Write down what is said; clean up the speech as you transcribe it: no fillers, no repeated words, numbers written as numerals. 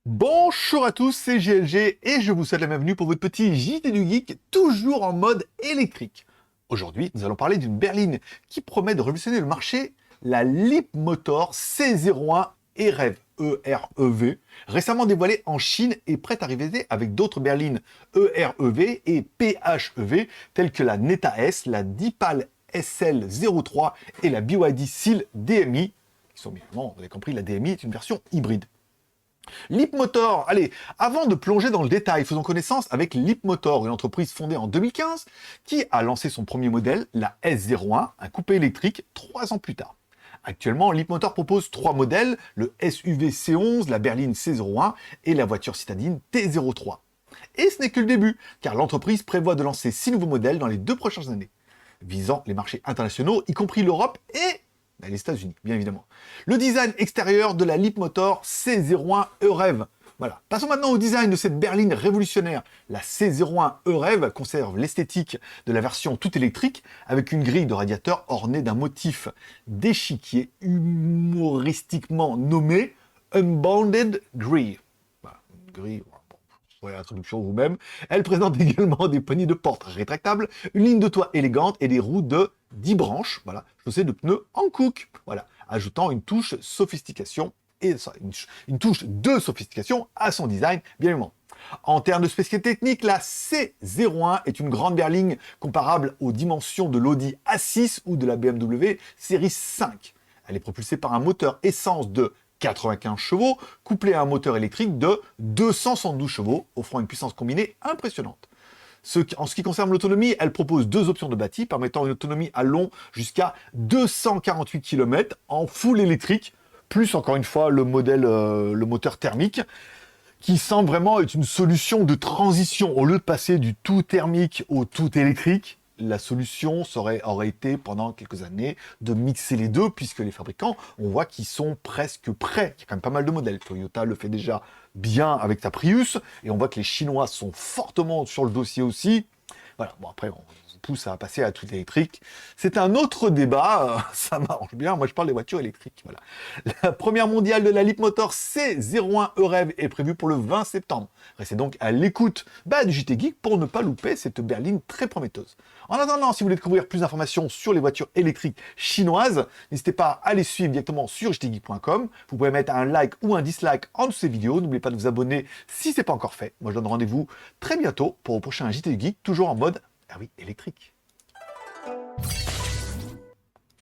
Bonjour à tous, c'est GLG et je vous souhaite la bienvenue pour votre petit JT du Geek, toujours en mode électrique. Aujourd'hui, nous allons parler d'une berline qui promet de révolutionner le marché, la Leapmotor C01 EREV, E-R-E-V, récemment dévoilée en Chine et prête à rivaliser avec d'autres berlines E-R-E-V et P-H-E-V, telles que la Neta S, la Deepal SL03 et la BYD Seal DMI, qui sont bien évidemment, vous avez compris, la DMI est une version hybride. Leapmotor, allez, avant de plonger dans le détail, faisons connaissance avec Leapmotor, une entreprise fondée en 2015 qui a lancé son premier modèle, la S01, un coupé électrique, 3 ans plus tard. Actuellement, Leapmotor propose 3 modèles, le SUV C11, la berline C01 et la voiture citadine T03. Et ce n'est que le début, car l'entreprise prévoit de lancer 6 nouveaux modèles dans les 2 prochaines années, visant les marchés internationaux, y compris l'Europe et les États-Unis, bien évidemment. Le design extérieur de la Leapmotor C01 EREV. Voilà. Passons maintenant au design de cette berline révolutionnaire. La C01 EREV conserve l'esthétique de la version toute électrique avec une grille de radiateur ornée d'un motif d'échiquier humoristiquement nommé Unbounded Grille. Voilà. Grille, ouais, la traduction vous-même. Elle présente également des poignées de porte rétractables, une ligne de toit élégante et des roues de 10 branches, voilà, chaussées de pneus Hankook, voilà, ajoutant une touche sophistication et une touche de sophistication à son design, bien évidemment. En termes de spécifications techniques, la C01 est une grande berline comparable aux dimensions de l'Audi A6 ou de la BMW Série 5. Elle est propulsée par un moteur essence de 95 chevaux, couplé à un moteur électrique de 272 chevaux, offrant une puissance combinée impressionnante. En ce qui concerne l'autonomie, elle propose 2 options de bâti, permettant une autonomie à long jusqu'à 248 km en full électrique, plus encore une fois le moteur thermique, qui semble vraiment être une solution de transition. Au lieu de passer du tout thermique au tout électrique, la solution aurait été, pendant quelques années, de mixer les deux, puisque les fabricants, on voit qu'ils sont presque prêts. Il y a quand même pas mal de modèles. Toyota le fait déjà bien avec sa Prius, et on voit que les Chinois sont fortement sur le dossier aussi. Voilà, bon après, on pousse à passer à tout électrique. C'est un autre débat, ça m'arrange bien, moi je parle des voitures électriques, voilà. La première mondiale de la Leapmotor C01 EREV est prévue pour le 20 septembre. Restez donc à l'écoute du JT Geek pour ne pas louper cette berline très prometteuse. En attendant, si vous voulez découvrir plus d'informations sur les voitures électriques chinoises, n'hésitez pas à les suivre directement sur jtgeek.com. Vous pouvez mettre un like ou un dislike en dessous de ces vidéos. N'oubliez pas de vous abonner si ce n'est pas encore fait. Moi, je donne rendez-vous très bientôt pour le prochain JT Geek, toujours en mode, ah oui, électrique.